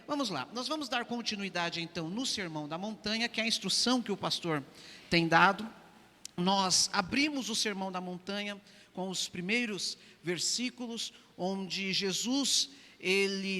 vamos lá. Nós vamos dar continuidade então no Sermão da Montanha, que é a instrução que o pastor tem dado. Nós abrimos o Sermão da Montanha com os primeiros versículos, onde Jesus,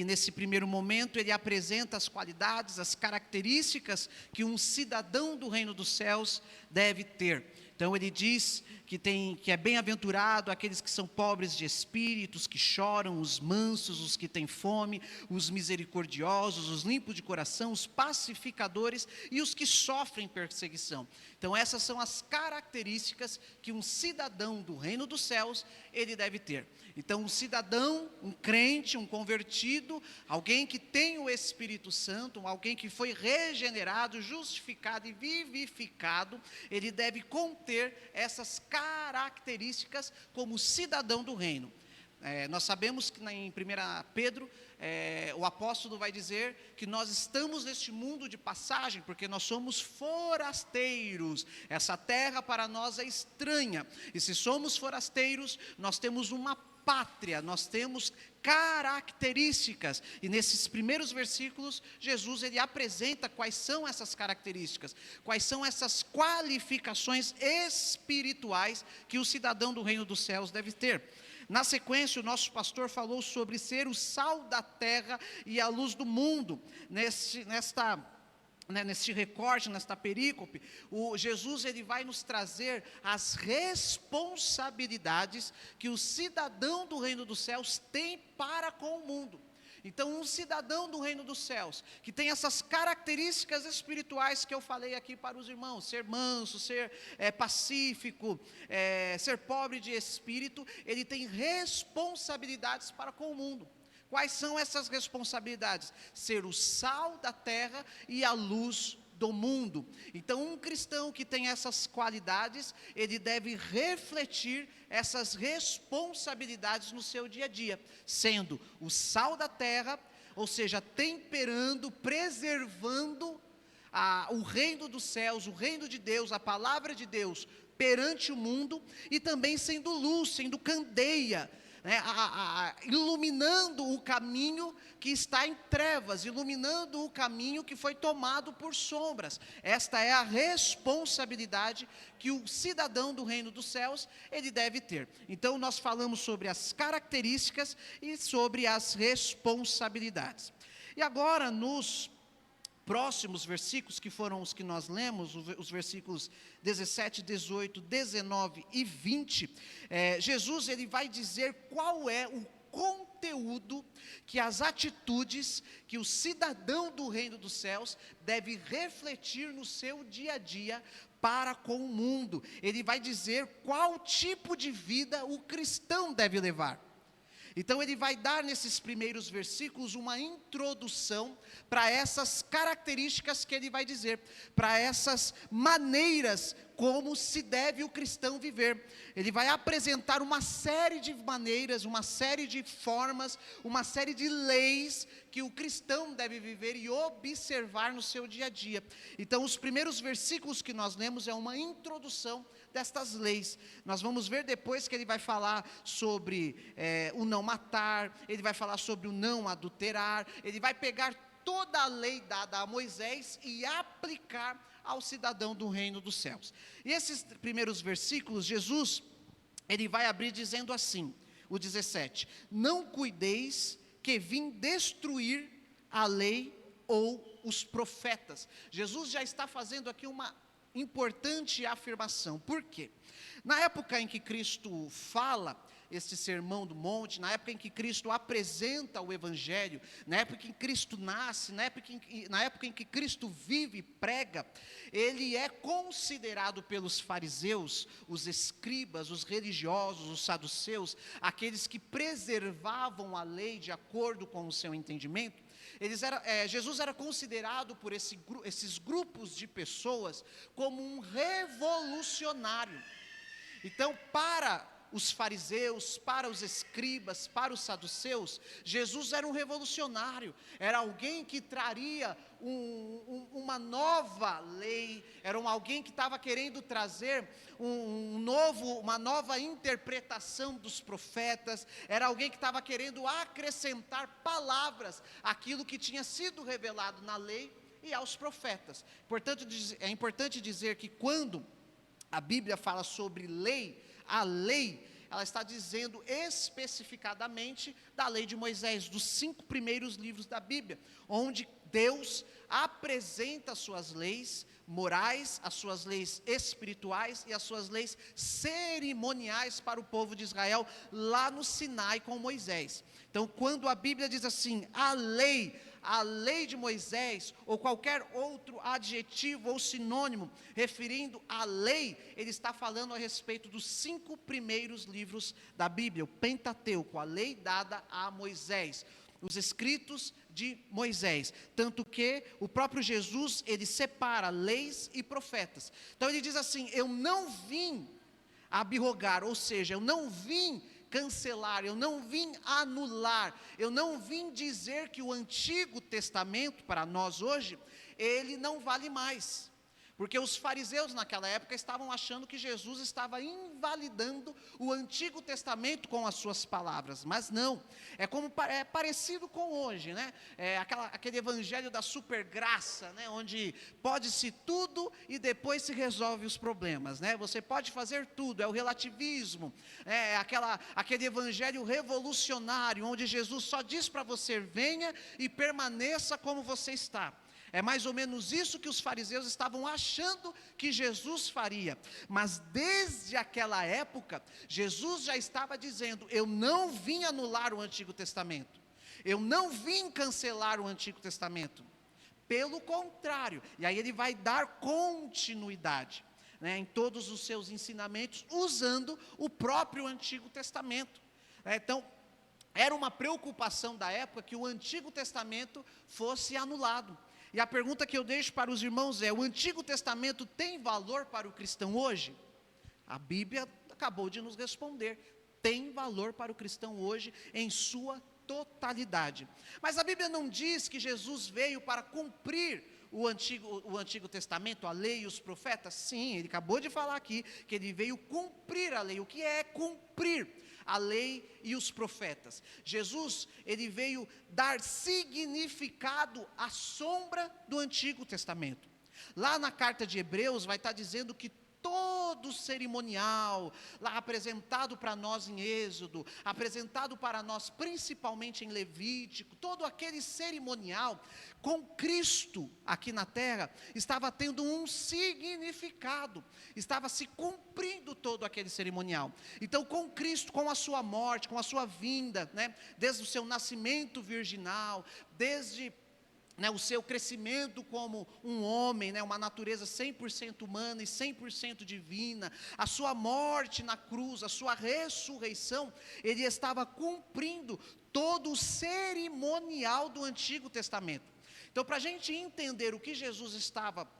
nesse primeiro momento, ele apresenta as qualidades, as características que um cidadão do reino dos céus deve ter. Então ele diz que é bem-aventurado aqueles que são pobres de espíritos, que choram, os mansos, os que têm fome, os misericordiosos, os limpos de coração, os pacificadores e os que sofrem perseguição. Então essas são as características que um cidadão do reino dos céus, ele deve ter. Então um cidadão, um crente, um convertido, alguém que tem o Espírito Santo, alguém que foi regenerado, justificado e vivificado, ele deve conter essas características como cidadão do reino. Nós sabemos que em 1 Pedro, o apóstolo vai dizer que nós estamos neste mundo de passagem, porque nós somos forasteiros, essa terra para nós é estranha, e se somos forasteiros, nós temos uma pátria, nós temos características, e nesses primeiros versículos, Jesus ele apresenta quais são essas características, quais são essas qualificações espirituais que o cidadão do reino dos céus deve ter. Na sequência, o nosso pastor falou sobre ser o sal da terra e a luz do mundo. Neste recorte, nesta perícope, Jesus ele vai nos trazer as responsabilidades que o cidadão do reino dos céus tem para com o mundo. Então um cidadão do reino dos céus, que tem essas características espirituais que eu falei aqui para os irmãos, ser manso, ser pacífico, ser pobre de espírito, ele tem responsabilidades para com o mundo. Quais são essas responsabilidades? Ser o sal da terra e a luz do mundo. Então um cristão que tem essas qualidades, ele deve refletir essas responsabilidades no seu dia a dia, sendo o sal da terra, ou seja, temperando, preservando o reino dos céus, o reino de Deus, a palavra de Deus perante o mundo, e também sendo luz, sendo candeia, iluminando o caminho que está em trevas, iluminando o caminho que foi tomado por sombras. Esta é a responsabilidade que o cidadão do reino dos céus, ele deve ter. Então nós falamos sobre as características e sobre as responsabilidades. E agora nos próximos versículos, que foram os que nós lemos, os versículos 17, 18, 19 e 20, Jesus ele vai dizer qual é o conteúdo, que as atitudes que o cidadão do reino dos céus deve refletir no seu dia a dia para com o mundo. Ele vai dizer qual tipo de vida o cristão deve levar. Então ele vai dar nesses primeiros versículos uma introdução para essas características que ele vai dizer, para essas maneiras como se deve o cristão viver. Ele vai apresentar uma série de maneiras, uma série de formas, uma série de leis que o cristão deve viver e observar no seu dia a dia. Então os primeiros versículos que nós lemos é uma introdução destas leis. Nós vamos ver depois que ele vai falar sobre o não matar, ele vai falar sobre o não adulterar, ele vai pegar toda a lei dada a Moisés e aplicar ao cidadão do reino dos céus. E esses primeiros versículos, Jesus, ele vai abrir dizendo assim, o 17, não cuideis que vim destruir a lei ou os profetas. Jesus já está fazendo aqui uma importante afirmação. Por quê? Na época em que Cristo fala este sermão do monte, na época em que Cristo apresenta o evangelho, na época em que Cristo nasce, na época em que Cristo vive e prega, ele é considerado pelos fariseus, os escribas, os religiosos, os saduceus, aqueles que preservavam a lei de acordo com o seu entendimento. Jesus era considerado por esses grupos de pessoas como um revolucionário. Então, para os fariseus, para os escribas, para os saduceus, Jesus era um revolucionário, era alguém que traria uma nova lei, era alguém que estava querendo trazer uma nova interpretação dos profetas, era alguém que estava querendo acrescentar palavras àquilo que tinha sido revelado na lei e aos profetas. Portanto, é importante dizer que quando a Bíblia fala sobre lei, a lei, ela está dizendo especificadamente da lei de Moisés, dos 5 primeiros livros da Bíblia, onde Deus apresenta as suas leis morais, as suas leis espirituais e as suas leis cerimoniais para o povo de Israel, lá no Sinai com Moisés. Então, quando a Bíblia diz assim, a lei de Moisés, ou qualquer outro adjetivo ou sinônimo, referindo à lei, ele está falando a respeito dos 5 primeiros livros da Bíblia, o Pentateuco, a lei dada a Moisés, os escritos de Moisés, tanto que o próprio Jesus, ele separa leis e profetas. Então ele diz assim, eu não vim abrogar, ou seja, eu não vim cancelar, eu não vim anular, eu não vim dizer que o Antigo Testamento, para nós hoje, ele não vale mais, porque os fariseus naquela época estavam achando que Jesus estava invalidando o Antigo Testamento com as suas palavras, mas não, é parecido com hoje, né? Aquele evangelho da supergraça, né? Onde pode-se tudo e depois se resolve os problemas, né? Você pode fazer tudo, é o relativismo, aquele evangelho revolucionário, onde Jesus só diz para você, venha e permaneça como você está. É mais ou menos isso que os fariseus estavam achando que Jesus faria, mas desde aquela época, Jesus já estava dizendo, eu não vim anular o Antigo Testamento, eu não vim cancelar o Antigo Testamento, pelo contrário, e aí ele vai dar continuidade, né, em todos os seus ensinamentos, usando o próprio Antigo Testamento. Então, era uma preocupação da época que o Antigo Testamento fosse anulado. E a pergunta que eu deixo para os irmãos é, o Antigo Testamento tem valor para o cristão hoje? A Bíblia acabou de nos responder, tem valor para o cristão hoje em sua totalidade. Mas a Bíblia não diz que Jesus veio para cumprir o Antigo Testamento, a lei e os profetas? Sim, ele acabou de falar aqui que ele veio cumprir a lei. O que é cumprir a lei e os profetas? Jesus, ele veio dar significado à sombra do Antigo Testamento. Lá na carta de Hebreus vai estar dizendo que todo cerimonial, lá apresentado para nós em Êxodo, apresentado para nós principalmente em Levítico, todo aquele cerimonial, com Cristo aqui na terra, estava tendo um significado, estava se cumprindo todo aquele cerimonial. Então com Cristo, com a sua morte, com a sua vinda, né, desde o seu nascimento virginal, desde o seu crescimento como um homem, uma natureza 100% humana e 100% divina, a sua morte na cruz, a sua ressurreição, ele estava cumprindo todo o cerimonial do Antigo Testamento. Então, para a gente entender o que Jesus estava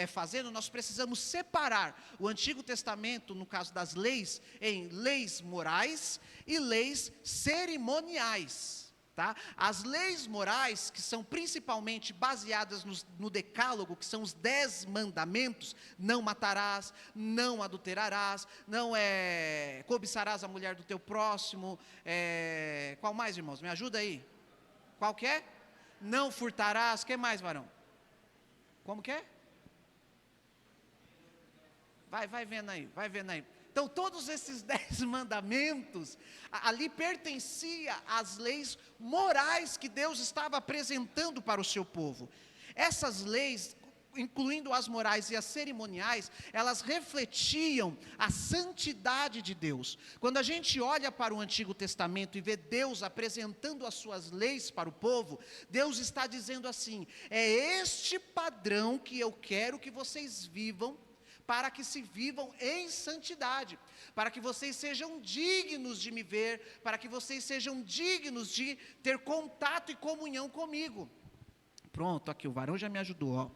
fazendo, nós precisamos separar o Antigo Testamento, no caso das leis, em leis morais e leis cerimoniais. Tá? As leis morais, que são principalmente baseadas no decálogo, que são os 10 mandamentos, não matarás, não adulterarás, não cobiçarás a mulher do teu próximo, qual mais, irmãos? Me ajuda aí. Qual que é? Não furtarás, que mais, varão? Como que é? Vai vendo aí, vai vendo aí. Então, todos esses 10 mandamentos, ali pertencia às leis morais que Deus estava apresentando para o seu povo. Essas leis, incluindo as morais e as cerimoniais, elas refletiam a santidade de Deus. Quando a gente olha para o Antigo Testamento e vê Deus apresentando as suas leis para o povo, Deus está dizendo assim, é este padrão que eu quero que vocês vivam, para que se vivam em santidade, para que vocês sejam dignos de me ver, para que vocês sejam dignos de ter contato e comunhão comigo. Pronto, aqui o varão já me ajudou, ó.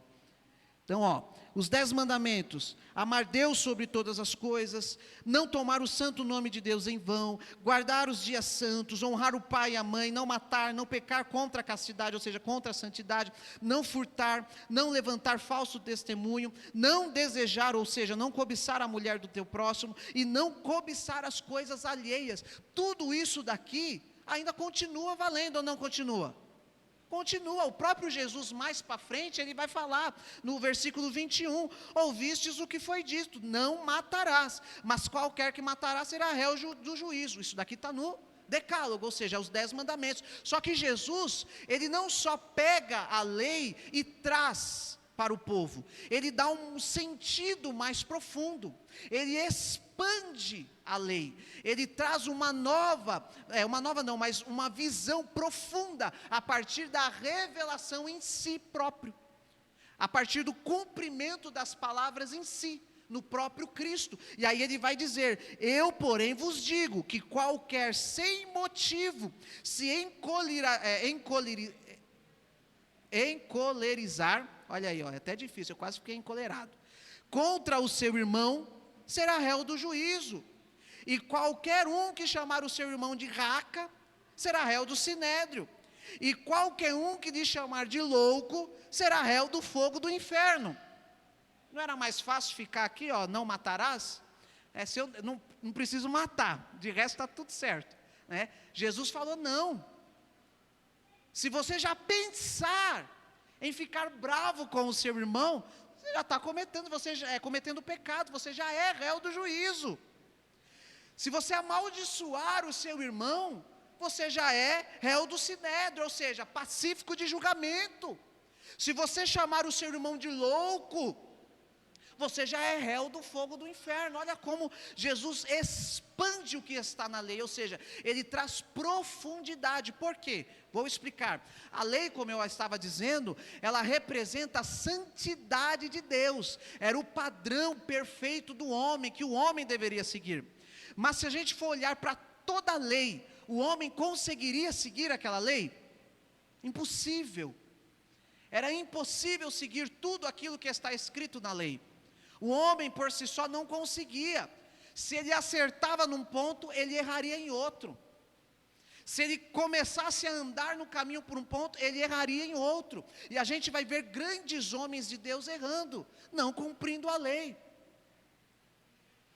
Então, os 10 mandamentos: amar Deus sobre todas as coisas, não tomar o santo nome de Deus em vão, guardar os dias santos, honrar o pai e a mãe, não matar, não pecar contra a castidade, ou seja, contra a santidade, não furtar, não levantar falso testemunho, não desejar, ou seja, não cobiçar a mulher do teu próximo, e não cobiçar as coisas alheias. Tudo isso daqui ainda continua valendo ou não continua? Continua. O próprio Jesus, mais para frente, ele vai falar no versículo 21, ouvistes o que foi dito, não matarás, mas qualquer que matará será réu do juízo. Isso daqui está no decálogo, ou seja, os 10 mandamentos. Só que Jesus, ele não só pega a lei e traz para o povo, ele dá um sentido mais profundo, ele expande a lei, ele traz uma visão profunda, a partir da revelação em si próprio, a partir do cumprimento das palavras em si, no próprio Cristo. E aí ele vai dizer: eu porém vos digo, que qualquer sem motivo se encolerizar, olha aí, é até difícil, eu quase fiquei encolerado, contra o seu irmão, será réu do juízo. E qualquer um que chamar o seu irmão de raca, será réu do sinédrio. E qualquer um que lhe chamar de louco, será réu do fogo do inferno. Não era mais fácil ficar aqui, não matarás? Se eu não preciso matar, de resto está tudo certo, né? Jesus falou: não. Se você já pensar em ficar bravo com o seu irmão, você já está cometendo pecado, você já é réu do juízo. Se você amaldiçoar o seu irmão, você já é réu do sinédrio, ou seja, pacífico de julgamento. Se você chamar o seu irmão de louco, você já é réu do fogo do inferno. Olha como Jesus expande o que está na lei, ou seja, ele traz profundidade. Por quê? Vou explicar. A lei, como eu estava dizendo, ela representa a santidade de Deus, era o padrão perfeito do homem, que o homem deveria seguir. Mas se a gente for olhar para toda a lei, o homem conseguiria seguir aquela lei? Impossível. Era impossível seguir tudo aquilo que está escrito na lei. O homem por si só não conseguia. Se ele acertava num ponto, ele erraria em outro. Se ele começasse a andar no caminho por um ponto, ele erraria em outro. E a gente vai ver grandes homens de Deus errando, não cumprindo a lei.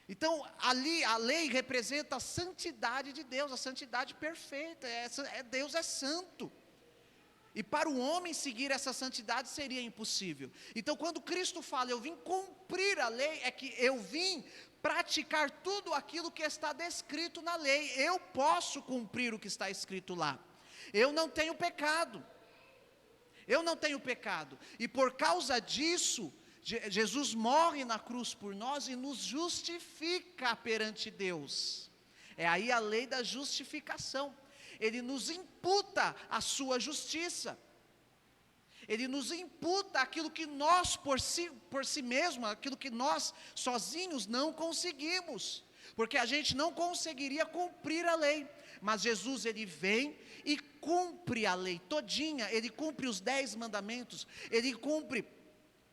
Então, ali a lei representa a santidade de Deus, a santidade perfeita. Deus é santo. E para o homem seguir essa santidade seria impossível. Então, quando Cristo fala: eu vim cumprir a lei, é que eu vim praticar tudo aquilo que está descrito na lei. Eu posso cumprir o que está escrito lá. Eu não tenho pecado. Eu não tenho pecado. E por causa disso, Jesus morre na cruz por nós e nos justifica perante Deus. É aí a lei da justificação. Ele nos imputa a sua justiça. Ele nos imputa aquilo que nós por si mesmo, aquilo que nós sozinhos não conseguimos, porque a gente não conseguiria cumprir a lei. Mas Jesus, ele vem e cumpre a lei todinha. Ele cumpre os 10 mandamentos, ele cumpre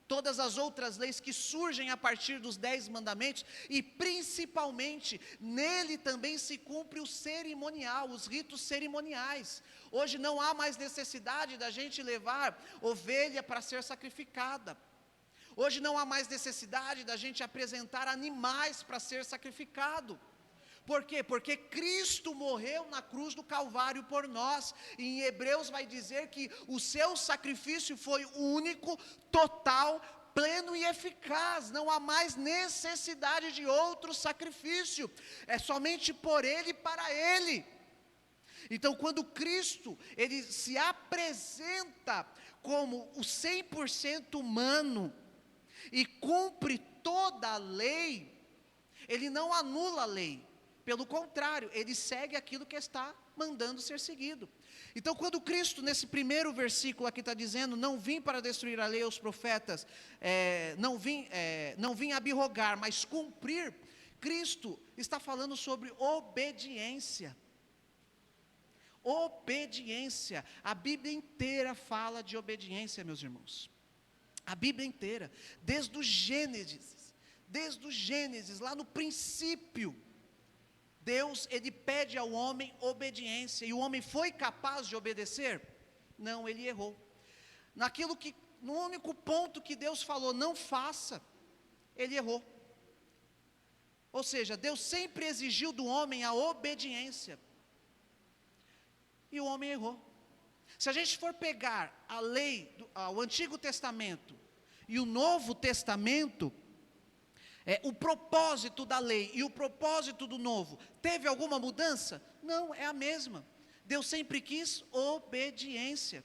todas as outras leis que surgem a partir dos 10 mandamentos, e principalmente, nele também se cumpre o cerimonial, os ritos cerimoniais. Hoje não há mais necessidade da gente levar ovelha para ser sacrificada. Hoje não há mais necessidade da gente apresentar animais para ser sacrificado. Por quê? Porque Cristo morreu na cruz do Calvário por nós, e em Hebreus vai dizer que o seu sacrifício foi único, total, pleno e eficaz. Não há mais necessidade de outro sacrifício, é somente por Ele e para Ele. Então, quando Cristo, ele se apresenta como o 100% humano, e cumpre toda a lei, ele não anula a lei. Pelo contrário, ele segue aquilo que está mandando ser seguido. Então, quando Cristo, nesse primeiro versículo aqui está dizendo: não vim para destruir a lei e os profetas, não vim abrogar, mas cumprir, Cristo está falando sobre obediência. Obediência. A Bíblia inteira fala de obediência, meus irmãos. A Bíblia inteira, desde o Gênesis, lá no princípio, Deus, ele pede ao homem obediência, e o homem foi capaz de obedecer? Não, ele errou. No único ponto que Deus falou, não faça, ele errou. Ou seja, Deus sempre exigiu do homem a obediência, e o homem errou. Se a gente for pegar a lei, o Antigo Testamento e o Novo Testamento, o propósito da lei e o propósito do novo, teve alguma mudança? Não, é a mesma. Deus sempre quis obediência.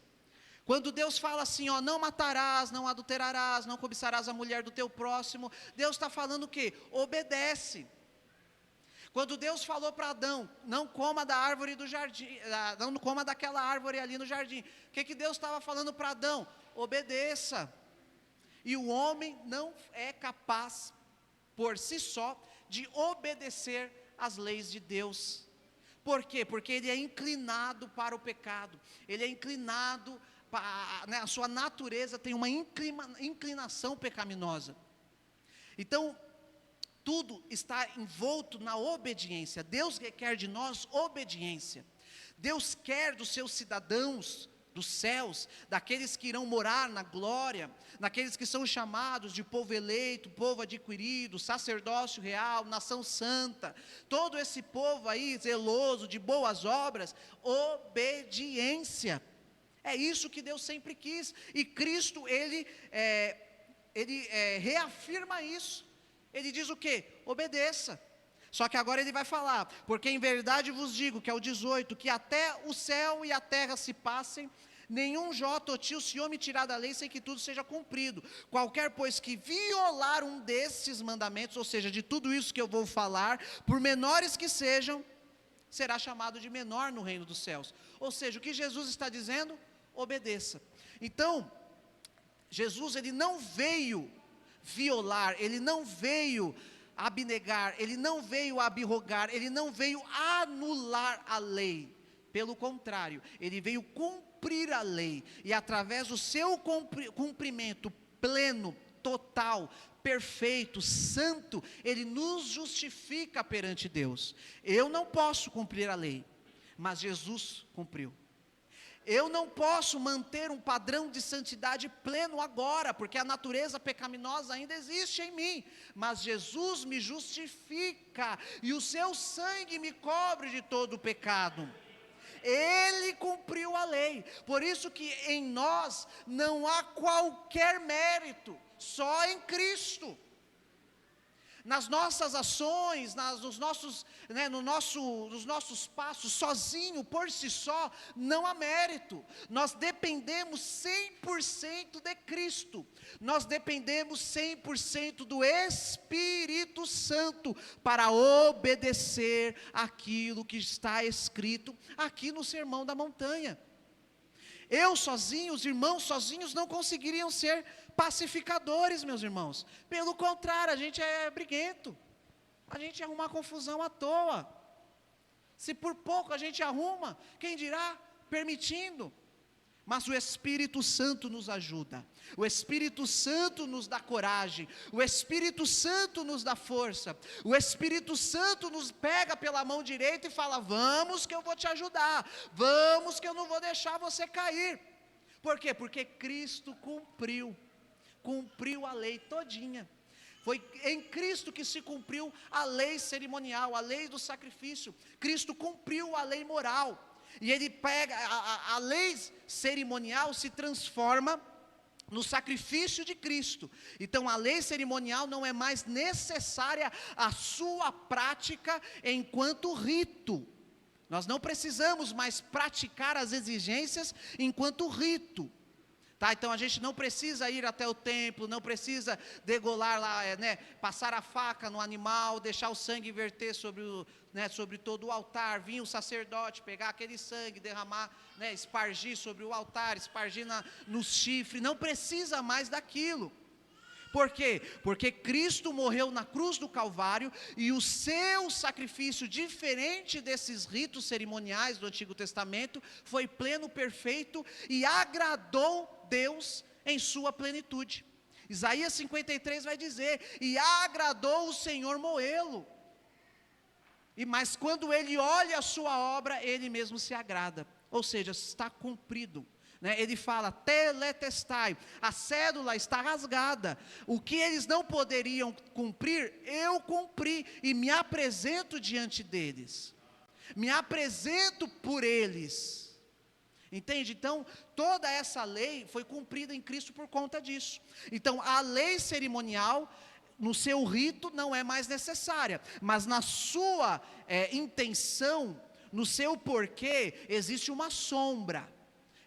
Quando Deus fala assim, não matarás, não adulterarás, não cobiçarás a mulher do teu próximo, Deus está falando o quê? Obedece. Quando Deus falou para Adão, não coma da árvore do jardim, não coma daquela árvore ali no jardim, o que Deus estava falando para Adão? Obedeça. E o homem não é capaz, por si só, de obedecer às leis de Deus. Por quê? Porque ele é inclinado para o pecado, ele é inclinado, a sua natureza tem uma inclinação pecaminosa. Então, tudo está envolto na obediência. Deus requer de nós obediência. Deus quer dos seus cidadãos dos céus, daqueles que irão morar na glória, daqueles que são chamados de povo eleito, povo adquirido, sacerdócio real, nação santa, todo esse povo aí zeloso, de boas obras, obediência. É isso que Deus sempre quis, e Cristo, ele reafirma isso. Ele diz o quê? Obedeça. Só que agora ele vai falar, porque em verdade vos digo, que é o 18, que até o céu e a terra se passem, nenhum jota ou tio se omitirá da lei, sem que tudo seja cumprido. Qualquer, pois, que violar um desses mandamentos, ou seja, de tudo isso que eu vou falar, por menores que sejam, será chamado de menor no reino dos céus. Ou seja, o que Jesus está dizendo? Obedeça. Então, Jesus, ele não veio violar, ele não veio abnegar, ele não veio abrogar, ele não veio anular a lei. Pelo contrário, ele veio cumprir a lei, e através do seu cumprimento pleno, total, perfeito, santo, ele nos justifica perante Deus. Eu não posso cumprir a lei, mas Jesus cumpriu. Eu não posso manter um padrão de santidade pleno agora, porque a natureza pecaminosa ainda existe em mim, mas Jesus me justifica, e o seu sangue me cobre de todo o pecado. Ele cumpriu a lei, por isso que em nós não há qualquer mérito, só em Cristo. Nas nossas ações, nos nossos passos, sozinho, por si só, não há mérito. Nós dependemos 100% de Cristo. Nós dependemos 100% do Espírito Santo para obedecer aquilo que está escrito aqui no Sermão da Montanha. Eu sozinho, os irmãos sozinhos não conseguiriam ser pacificadores, meus irmãos. Pelo contrário, a gente é briguento, a gente arruma confusão à toa. Se por pouco a gente arruma, quem dirá permitindo? Mas o Espírito Santo nos ajuda, o Espírito Santo nos dá coragem, o Espírito Santo nos dá força, o Espírito Santo nos pega pela mão direita e fala: vamos que eu vou te ajudar, vamos que eu não vou deixar você cair. Por quê? Porque Cristo cumpriu a lei todinha. Foi em Cristo que se cumpriu a lei cerimonial, a lei do sacrifício. Cristo cumpriu a lei moral. E ele pega, a lei cerimonial se transforma no sacrifício de Cristo. Então a lei cerimonial não é mais necessária a sua prática enquanto rito. Nós não precisamos mais praticar as exigências enquanto rito. Então a gente não precisa ir até o templo, não precisa degolar lá, passar a faca no animal, deixar o sangue verter sobre todo o altar, vir o sacerdote, pegar aquele sangue, derramar, espargir sobre o altar, espargir no chifre, não precisa mais daquilo. Por quê? Porque Cristo morreu na cruz do Calvário, e o seu sacrifício, diferente desses ritos cerimoniais do Antigo Testamento, foi pleno, perfeito, e agradou Deus em sua plenitude. Isaías 53 vai dizer: e agradou o Senhor moê-lo. Mas quando ele olha a sua obra, ele mesmo se agrada. Ou seja, está cumprido. Ele fala, teletestai, a cédula está rasgada. O que eles não poderiam cumprir, eu cumpri. E me apresento diante deles. Me apresento por eles. Entende? Então, toda essa lei foi cumprida em Cristo por conta disso. Então, a lei cerimonial, no seu rito, não é mais necessária, mas na sua intenção, no seu porquê, existe uma sombra,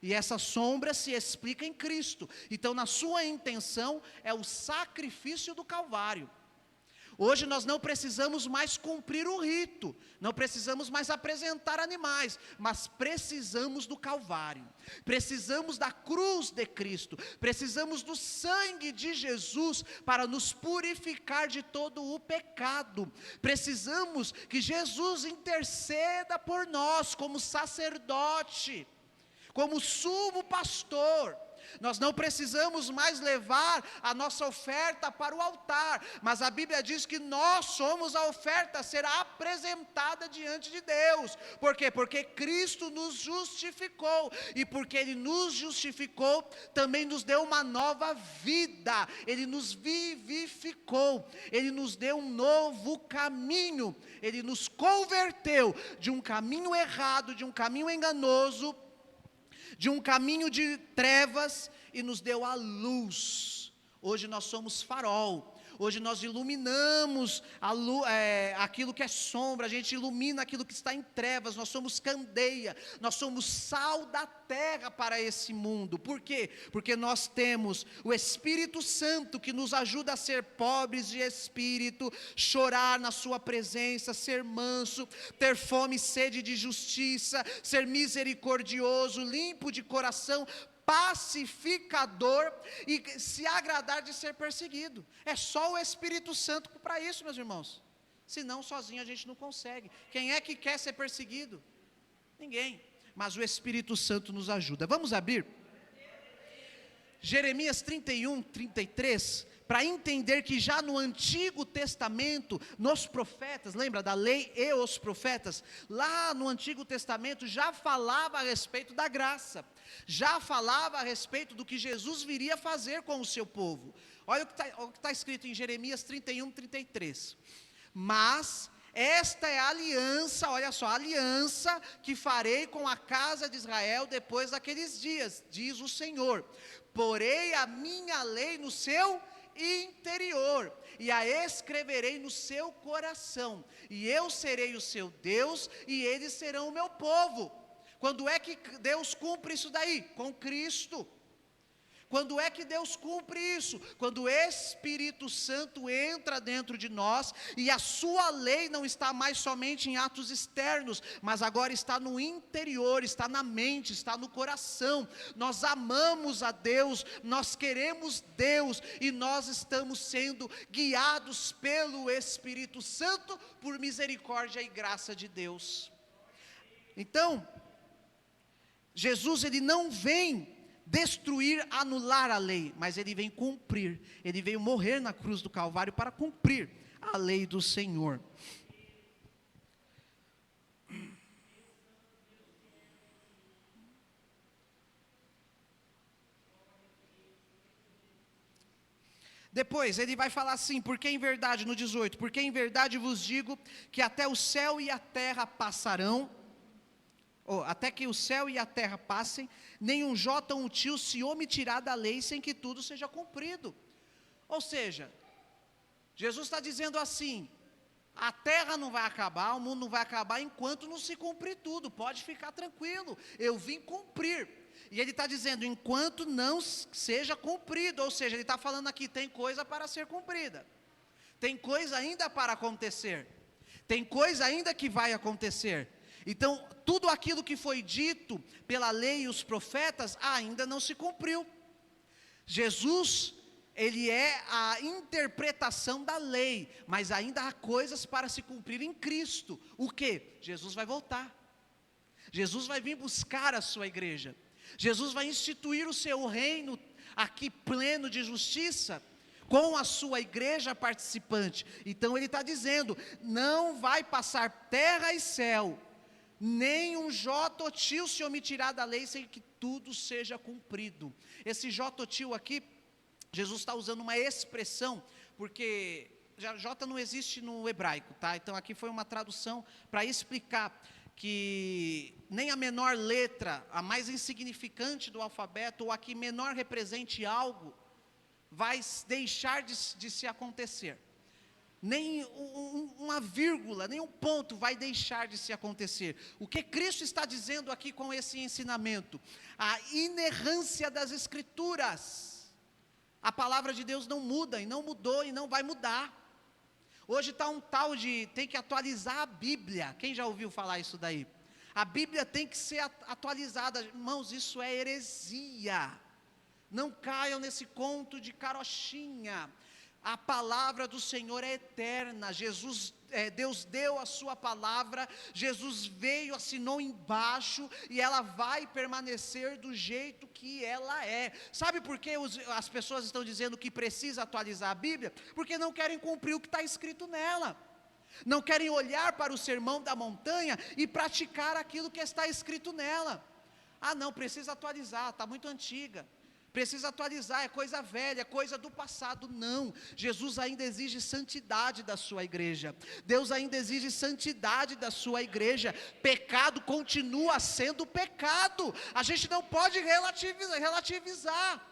e essa sombra se explica em Cristo. Então, na sua intenção, é o sacrifício do Calvário. Hoje nós não precisamos mais cumprir o rito, não precisamos mais apresentar animais, mas precisamos do Calvário, precisamos da cruz de Cristo, precisamos do sangue de Jesus para nos purificar de todo o pecado. Precisamos que Jesus interceda por nós como sacerdote, como sumo pastor. Nós não precisamos mais levar a nossa oferta para o altar, mas a Bíblia diz que nós somos a oferta a ser apresentada diante de Deus. Por quê? Porque Cristo nos justificou, e porque Ele nos justificou, também nos deu uma nova vida, Ele nos vivificou, Ele nos deu um novo caminho, Ele nos converteu de um caminho errado, de um caminho enganoso, de um caminho de trevas, e nos deu a luz. Hoje nós somos farol, hoje nós iluminamos aquilo que é sombra, a gente ilumina aquilo que está em trevas, nós somos candeia, nós somos sal da terra para esse mundo. Por quê? Porque nós temos o Espírito Santo que nos ajuda a ser pobres de espírito, chorar na sua presença, ser manso, ter fome e sede de justiça, ser misericordioso, limpo de coração, pacificador e se agradar de ser perseguido. É só o Espírito Santo para isso, meus irmãos. Senão, sozinho a gente não consegue. Quem é que quer ser perseguido? Ninguém. Mas o Espírito Santo nos ajuda. Vamos abrir Jeremias 31, 33, para entender que já no Antigo Testamento, nos profetas, lembra da lei e os profetas? Lá no Antigo Testamento já falava a respeito da graça, já falava a respeito do que Jesus viria fazer com o seu povo. Olha o que está escrito em Jeremias 31, 33. Mas esta é a aliança, olha só, a aliança que farei com a casa de Israel depois daqueles dias, diz o Senhor. Porei a minha lei no seu interior, e a escreverei no seu coração, e eu serei o seu Deus, e eles serão o meu povo. Quando é que Deus cumpre isso daí? Com Cristo. Quando é que Deus cumpre isso? Quando o Espírito Santo entra dentro de nós, e a sua lei não está mais somente em atos externos, mas agora está no interior, está na mente, está no coração. Nós amamos a Deus, nós queremos Deus, e nós estamos sendo guiados pelo Espírito Santo, por misericórdia e graça de Deus. Então, Jesus, ele não vem destruir, anular a lei, mas ele vem cumprir. Ele veio morrer na cruz do Calvário para cumprir a lei do Senhor. Depois ele vai falar assim, porque em verdade, no 18, porque em verdade vos digo que até o céu e a terra passarão, até que o céu e a terra passem, nenhum jota ou um tio se omitirá da lei, sem que tudo seja cumprido. Ou seja, Jesus está dizendo assim, a terra não vai acabar, o mundo não vai acabar, enquanto não se cumprir tudo. Pode ficar tranquilo, eu vim cumprir. E ele está dizendo, enquanto não seja cumprido, ou seja, ele está falando aqui, tem coisa para ser cumprida, tem coisa ainda para acontecer, tem coisa ainda que vai acontecer. Então, tudo aquilo que foi dito pela lei e os profetas ainda não se cumpriu. Jesus, ele é a interpretação da lei, mas ainda há coisas para se cumprir em Cristo. O quê? Jesus vai voltar. Jesus vai vir buscar a sua igreja. Jesus vai instituir o seu reino aqui pleno de justiça, com a sua igreja participante. Então ele está dizendo, não vai passar terra e céu, nem um jota ou tio se omitirá da lei, sem que tudo seja cumprido. Esse jota ou tio aqui, Jesus está usando uma expressão, porque jota não existe no hebraico, tá? Então aqui foi uma tradução para explicar que nem a menor letra, a mais insignificante do alfabeto, ou a que menor represente algo, vai deixar de se acontecer. Nem uma vírgula, nem um ponto vai deixar de se acontecer. O que Cristo está dizendo aqui com esse ensinamento? A inerrância das Escrituras. A palavra de Deus não muda, e não mudou, e não vai mudar. Hoje está um tal de, tem que atualizar a Bíblia. Quem já ouviu falar isso daí? A Bíblia tem que ser atualizada. Irmãos, isso é heresia. Não caiam nesse conto de carochinha. A palavra do Senhor é eterna. Deus deu a sua palavra, Jesus veio, assinou embaixo, e ela vai permanecer do jeito que ela é. Sabe por que as pessoas estão dizendo que precisa atualizar a Bíblia? Porque não querem cumprir o que está escrito nela. Não querem olhar para o sermão da montanha e praticar aquilo que está escrito nela. Ah não, precisa atualizar, está muito antiga. Precisa atualizar, é coisa velha, é coisa do passado. Não, Jesus ainda exige santidade da sua igreja. Deus ainda exige santidade da sua igreja. Pecado continua sendo pecado. A gente não pode relativizar.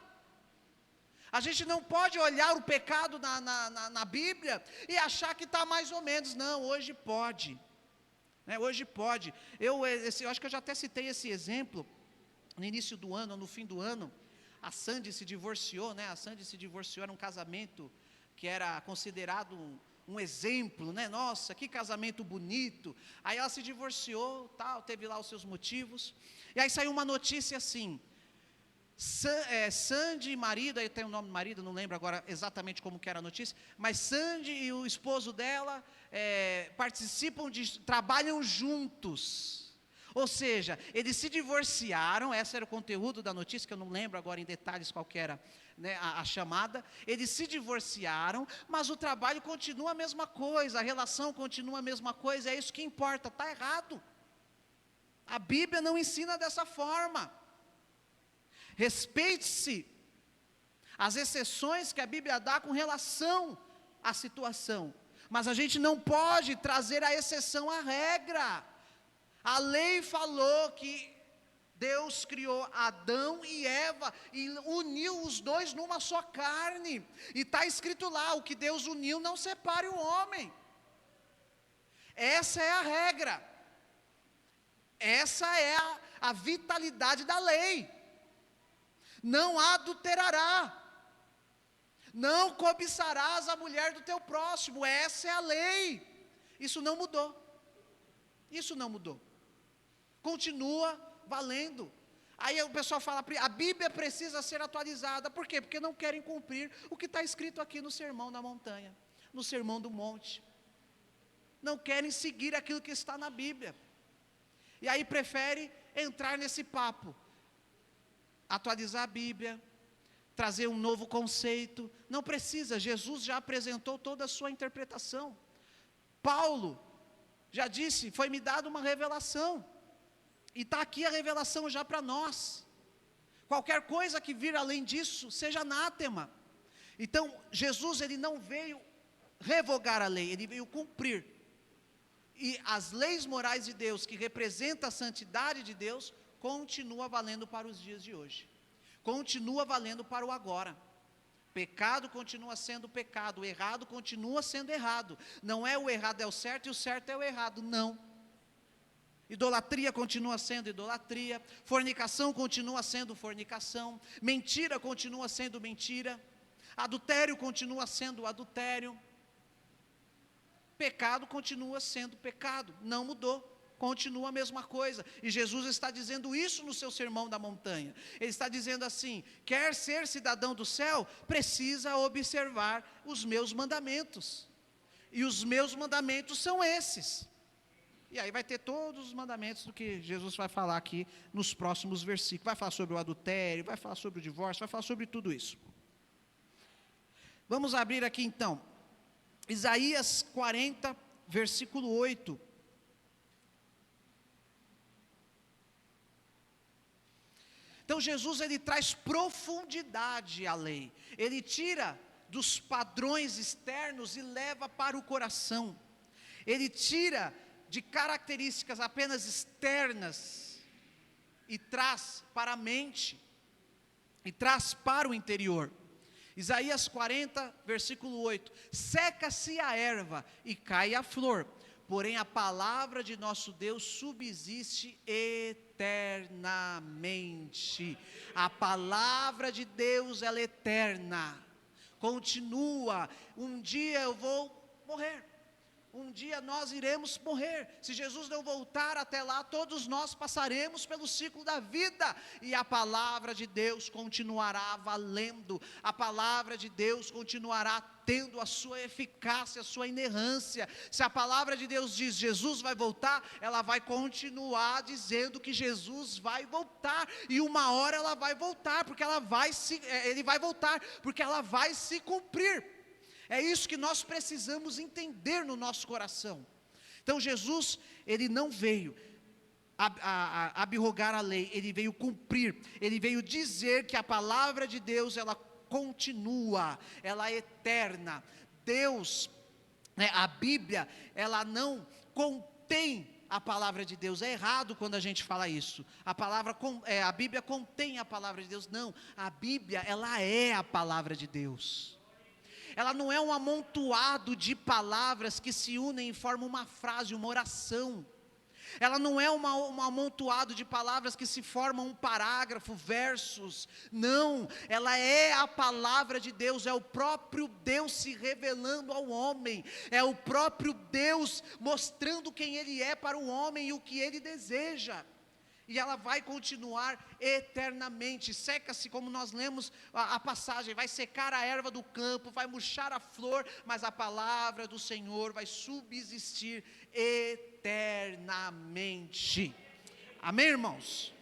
A gente não pode olhar o pecado na Bíblia e achar que está mais ou menos. Não, hoje pode. Hoje pode. Eu acho que eu já até citei esse exemplo no início do ano, no fim do ano. A Sandy se divorciou, A Sandy se divorciou, era um casamento que era considerado um exemplo, Nossa, que casamento bonito. Aí ela se divorciou, tal, teve lá os seus motivos. E aí saiu uma notícia assim, Sandy e marido, aí tem o nome do marido, não lembro agora exatamente como que era a notícia, mas Sandy e o esposo dela trabalham juntos. Ou seja, eles se divorciaram, esse era o conteúdo da notícia, que eu não lembro agora em detalhes qual que era a chamada. Eles se divorciaram, mas o trabalho continua a mesma coisa, a relação continua a mesma coisa, é isso que importa. Está errado. A Bíblia não ensina dessa forma. Respeite-se as exceções que a Bíblia dá com relação à situação, mas a gente não pode trazer a exceção à regra. A lei falou que Deus criou Adão e Eva e uniu os dois numa só carne. E está escrito lá, o que Deus uniu não separe o homem. Essa é a regra. Essa é a vitalidade da lei. Não adulterará. Não cobiçarás a mulher do teu próximo. Essa é a lei. Isso não mudou. Isso não mudou. Continua valendo. Aí o pessoal fala, a Bíblia precisa ser atualizada. Por quê? Porque não querem cumprir o que está escrito aqui no Sermão da Montanha, no Sermão do Monte. Não querem seguir aquilo que está na Bíblia. E aí prefere entrar nesse papo. Atualizar a Bíblia, trazer um novo conceito. Não precisa, Jesus já apresentou toda a sua interpretação. Paulo já disse, foi-me dada uma revelação. E está aqui a revelação já para nós. Qualquer coisa que vir além disso, seja anátema. Então, Jesus, ele não veio revogar a lei, ele veio cumprir. E as leis morais de Deus, que representam a santidade de Deus, continua valendo para os dias de hoje. Continua valendo para o agora. Pecado continua sendo pecado, o errado continua sendo errado. Não é o errado é o certo e o certo é o errado, não. Idolatria continua sendo idolatria, fornicação continua sendo fornicação, mentira continua sendo mentira, adultério continua sendo adultério, pecado continua sendo pecado, não mudou, continua a mesma coisa. E Jesus está dizendo isso no seu Sermão da Montanha. Ele está dizendo assim, quer ser cidadão do céu, precisa observar os meus mandamentos. E os meus mandamentos são esses. E aí vai ter todos os mandamentos do que Jesus vai falar aqui nos próximos versículos. Vai falar sobre o adultério, vai falar sobre o divórcio, vai falar sobre tudo isso. Vamos abrir aqui então, Isaías 40, versículo 8. Então Jesus, ele traz profundidade à lei. Ele tira dos padrões externos e leva para o coração. Ele tira de características apenas externas e traz para a mente, e traz para o interior. Isaías 40, versículo 8: seca-se a erva e cai a flor, porém a palavra de nosso Deus subsiste eternamente. A palavra de Deus, ela é eterna, continua. Um dia eu vou morrer, um dia nós iremos morrer. Se Jesus não voltar até lá, todos nós passaremos pelo ciclo da vida, e a palavra de Deus continuará valendo, a palavra de Deus continuará tendo a sua eficácia, a sua inerrância. Se a palavra de Deus diz Jesus vai voltar, ela vai continuar dizendo que Jesus vai voltar, e uma hora ela vai voltar, porque ele vai voltar, porque ela vai se cumprir. É isso que nós precisamos entender no nosso coração. Então Jesus, ele não veio abrogar a lei, ele veio cumprir, ele veio dizer que a palavra de Deus, ela continua, ela é eterna. Deus, a Bíblia, ela não contém a palavra de Deus. É errado quando a gente fala isso. A Bíblia contém a palavra de Deus. Não, a Bíblia, ela é a palavra de Deus. Ela não é um amontoado de palavras que se unem e formam uma frase, uma oração. Ela não é um amontoado de palavras que se formam um parágrafo, versos. Não, ela é a palavra de Deus, é o próprio Deus se revelando ao homem, é o próprio Deus mostrando quem Ele é para o homem e o que Ele deseja. E ela vai continuar eternamente. Seca-se, como nós lemos a passagem, vai secar a erva do campo, vai murchar a flor, mas a palavra do Senhor vai subsistir eternamente. Amém, irmãos?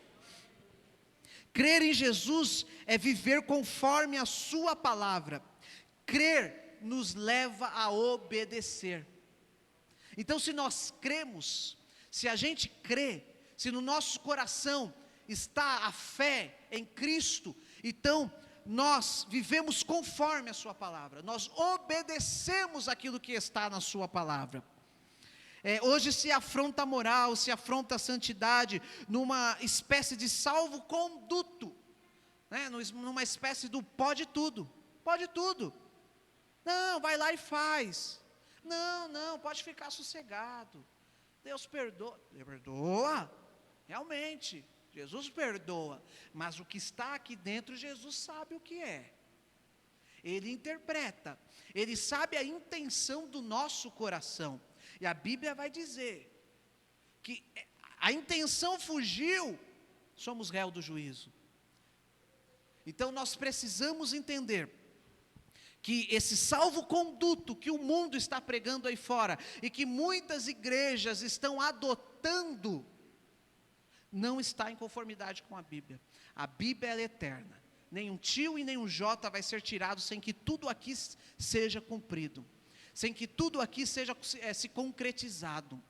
Crer em Jesus é viver conforme a sua palavra. Crer nos leva a obedecer. Então, se nós cremos, se a gente crê, se no nosso coração está a fé em Cristo, então nós vivemos conforme a sua palavra, nós obedecemos aquilo que está na sua palavra. Hoje se afronta a moral, se afronta a santidade, numa espécie de salvo-conduto, numa espécie do pode tudo, não, vai lá e faz, não, pode ficar sossegado, Deus perdoa, realmente, Jesus perdoa, mas o que está aqui dentro, Jesus sabe o que é, Ele interpreta, Ele sabe a intenção do nosso coração, e a Bíblia vai dizer, que a intenção fugiu, somos réu do juízo. Então nós precisamos entender, que esse salvo-conduto que o mundo está pregando aí fora, e que muitas igrejas estão adotando, não está em conformidade com a Bíblia. A Bíblia é eterna, nenhum tio e nenhum jota vai ser tirado sem que tudo aqui seja cumprido, sem que tudo aqui seja se concretizado.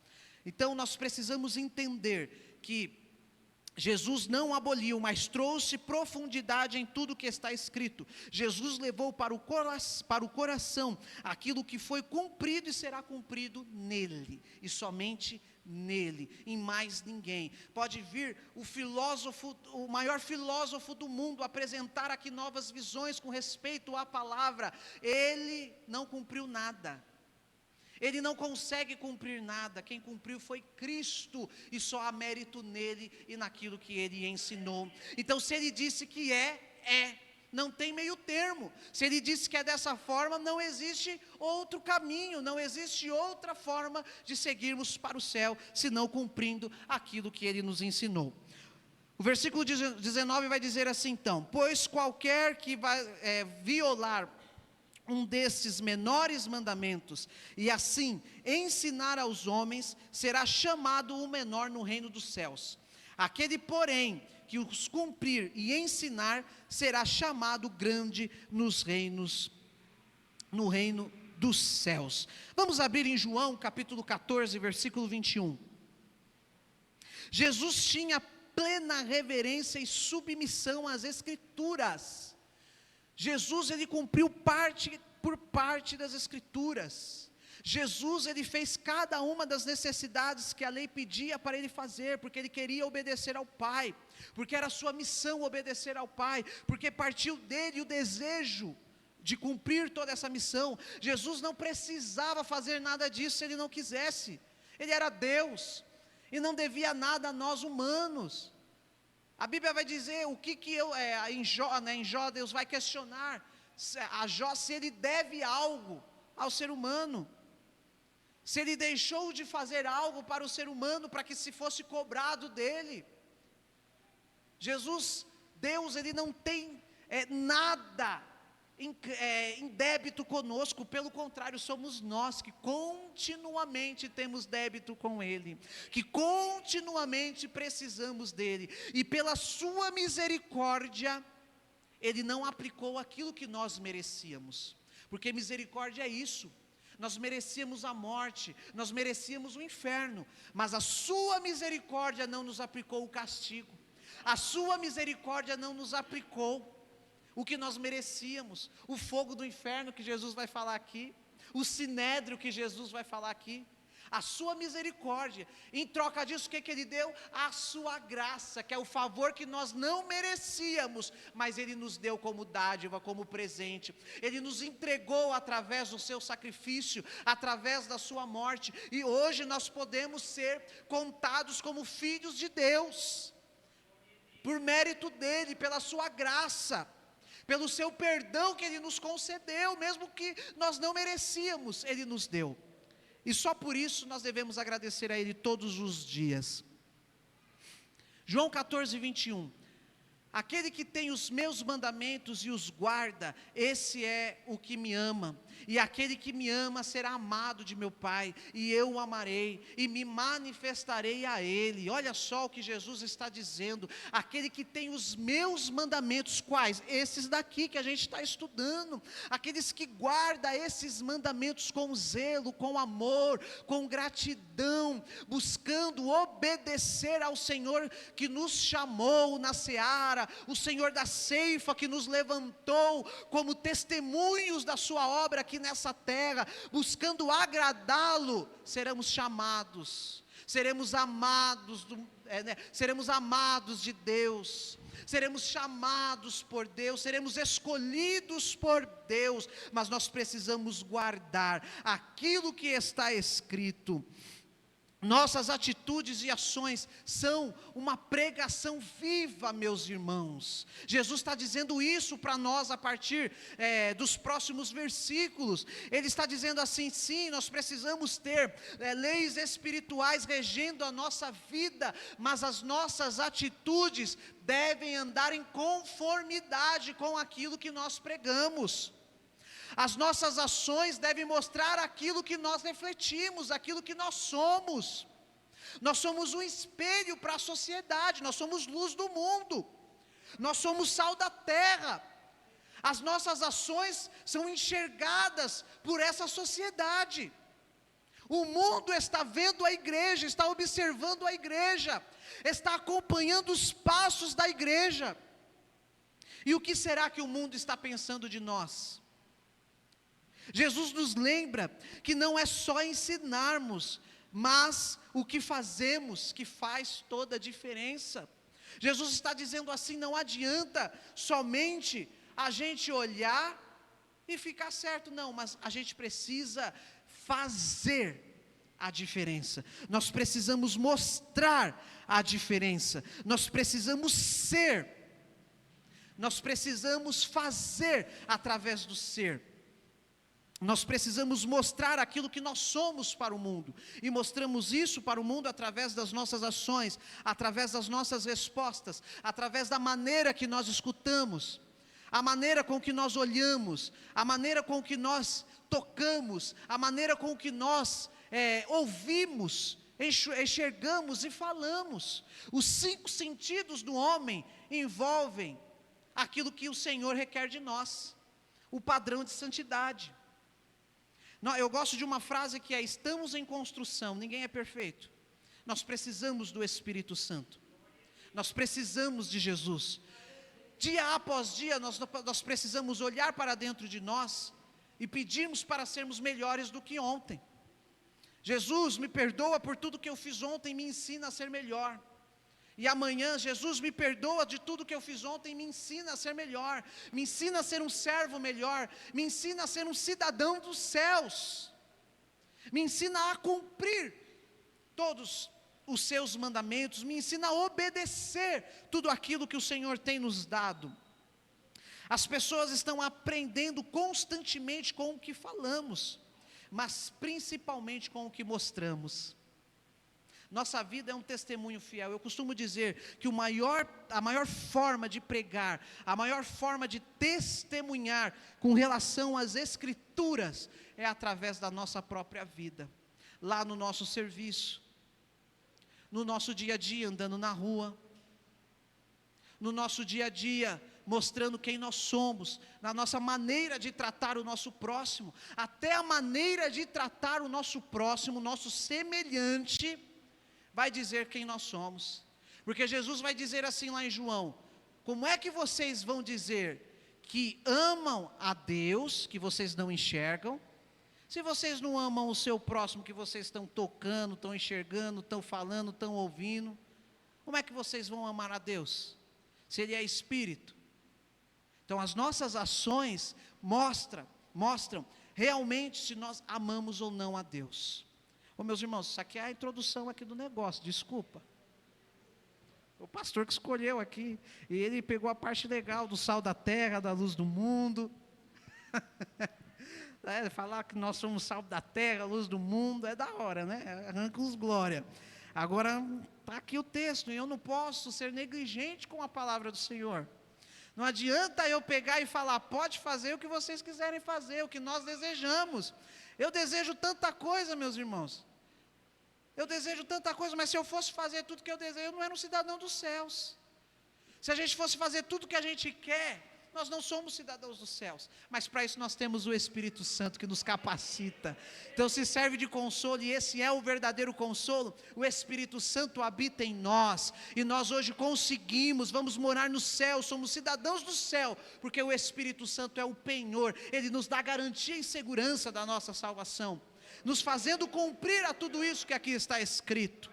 Então nós precisamos entender que Jesus não aboliu, mas trouxe profundidade em tudo que está escrito. Jesus levou para o coração aquilo que foi cumprido e será cumprido nele, e somente nele, em mais ninguém. Pode vir o maior filósofo do mundo, apresentar aqui novas visões com respeito à palavra, ele não cumpriu nada. Ele não consegue cumprir nada, quem cumpriu foi Cristo, e só há mérito nele e naquilo que ele ensinou. Então se ele disse que não tem meio termo, se ele disse que é dessa forma, não existe outro caminho, não existe outra forma de seguirmos para o céu, senão cumprindo aquilo que ele nos ensinou. O versículo 19 vai dizer assim então: pois qualquer que vai violar um destes menores mandamentos, e assim ensinar aos homens, será chamado o menor no reino dos céus. Aquele, porém, que os cumprir e ensinar, será chamado grande no reino dos céus. Vamos abrir em João capítulo 14, versículo 21. Jesus tinha plena reverência e submissão às Escrituras. Jesus, ele cumpriu parte por parte das Escrituras. Jesus, ele fez cada uma das necessidades que a lei pedia para ele fazer, porque ele queria obedecer ao Pai, porque era sua missão obedecer ao Pai, porque partiu dele o desejo de cumprir toda essa missão. Jesus não precisava fazer nada disso se ele não quisesse. Ele era Deus e não devia nada a nós humanos. A Bíblia vai dizer em Jó Deus vai questionar a Jó se ele deve algo ao ser humano, se ele deixou de fazer algo para o ser humano para que se fosse cobrado dele. Jesus, Deus, ele não tem nada em débito conosco, pelo contrário, somos nós que continuamente temos débito com Ele, que continuamente precisamos dEle, e pela sua misericórdia, Ele não aplicou aquilo que nós merecíamos, porque misericórdia é isso. Nós merecíamos a morte, nós merecíamos o inferno, mas a sua misericórdia não nos aplicou o castigo, a sua misericórdia não nos aplicou o que nós merecíamos, o fogo do inferno que Jesus vai falar aqui, o sinédrio que Jesus vai falar aqui. A sua misericórdia, em troca disso, o que Ele deu? A sua graça, que é o favor que nós não merecíamos, mas Ele nos deu como dádiva, como presente. Ele nos entregou através do seu sacrifício, através da sua morte, e hoje nós podemos ser contados como filhos de Deus, por mérito dEle, pela sua graça, pelo seu perdão que Ele nos concedeu, mesmo que nós não merecíamos, Ele nos deu. E só por isso nós devemos agradecer a Ele todos os dias. João 14, 21. Aquele que tem os meus mandamentos e os guarda, esse é o que me ama. E aquele que me ama será amado de meu Pai, e eu o amarei, e me manifestarei a ele. Olha só o que Jesus está dizendo. Aquele que tem os meus mandamentos, quais? Esses daqui que a gente está estudando. Aqueles que guardam esses mandamentos com zelo, com amor, com gratidão, buscando obedecer ao Senhor que nos chamou na seara, o Senhor da ceifa que nos levantou como testemunhos da sua obra aqui nessa terra, buscando agradá-lo, seremos chamados, seremos amados, seremos amados de Deus, seremos chamados por Deus, seremos escolhidos por Deus, mas nós precisamos guardar aquilo que está escrito. Nossas atitudes e ações são uma pregação viva, meus irmãos. Jesus está dizendo isso para nós a partir dos próximos versículos. Ele está dizendo assim, sim, nós precisamos ter leis espirituais regendo a nossa vida, mas as nossas atitudes devem andar em conformidade com aquilo que nós pregamos. As nossas ações devem mostrar aquilo que nós refletimos, aquilo que nós somos. Nós somos um espelho para a sociedade, nós somos luz do mundo, nós somos sal da terra. As nossas ações são enxergadas por essa sociedade. O mundo está vendo a igreja, está observando a igreja, está acompanhando os passos da igreja. E o que será que o mundo está pensando de nós? Jesus nos lembra que não é só ensinarmos, mas o que fazemos que faz toda a diferença. Jesus está dizendo assim, não adianta somente a gente olhar e ficar certo, não, mas a gente precisa fazer a diferença, nós precisamos mostrar a diferença, nós precisamos ser, nós precisamos fazer através do ser. Nós precisamos mostrar aquilo que nós somos para o mundo, e mostramos isso para o mundo através das nossas ações, através das nossas respostas, através da maneira que nós escutamos, A maneira com que nós olhamos, a maneira com que nós tocamos, a maneira com que nós ouvimos, enxergamos e falamos. Os 5 sentidos do homem envolvem aquilo que o Senhor requer de nós, o padrão de santidade. Eu gosto de uma frase que é: estamos em construção, ninguém é perfeito. Nós precisamos do Espírito Santo, nós precisamos de Jesus. Dia após dia nós precisamos olhar para dentro de nós e pedirmos para sermos melhores do que ontem. Jesus, me perdoa por tudo que eu fiz ontem, me ensina a ser melhor. E amanhã, Jesus, me perdoa de tudo que eu fiz ontem, me ensina a ser melhor, me ensina a ser um servo melhor, me ensina a ser um cidadão dos céus, me ensina a cumprir todos os seus mandamentos, me ensina a obedecer tudo aquilo que o Senhor tem nos dado. As pessoas estão aprendendo constantemente com o que falamos, mas principalmente com o que mostramos. Nossa vida é um testemunho fiel. Eu costumo dizer que a maior forma de pregar, a maior forma de testemunhar com relação às Escrituras é através da nossa própria vida, lá no nosso serviço, no nosso dia a dia, andando na rua, no nosso dia a dia, mostrando quem nós somos, na nossa maneira de tratar o nosso próximo. Até a maneira de tratar o nosso próximo, nosso semelhante, vai dizer quem nós somos. Porque Jesus vai dizer assim lá em João: como é que vocês vão dizer que amam a Deus, que vocês não enxergam, se vocês não amam o seu próximo, que vocês estão tocando, estão enxergando, estão falando, estão ouvindo? Como é que vocês vão amar a Deus, se Ele é Espírito? Então as nossas ações mostram realmente se nós amamos ou não a Deus. Meus irmãos, isso aqui é a introdução aqui do negócio, desculpa. O pastor que escolheu aqui, e ele pegou a parte legal do sal da terra, da luz do mundo. Falar que nós somos sal da terra, luz do mundo, é da hora, né? Arranca-nos glória. Agora, está aqui o texto, e eu não posso ser negligente com a palavra do Senhor. Não adianta eu pegar e falar: pode fazer o que vocês quiserem fazer, o que nós desejamos. Eu desejo tanta coisa, meus irmãos. Eu desejo tanta coisa, mas se eu fosse fazer tudo que eu desejo, eu não era um cidadão dos céus. Se a gente fosse fazer tudo que a gente quer, nós não somos cidadãos dos céus. Mas para isso nós temos o Espírito Santo que nos capacita. Então se serve de consolo, e esse é o verdadeiro consolo. O Espírito Santo habita em nós, e nós hoje vamos morar no céu, somos cidadãos do céu, porque o Espírito Santo é o penhor, ele nos dá garantia e segurança da nossa salvação, nos fazendo cumprir a tudo isso que aqui está escrito.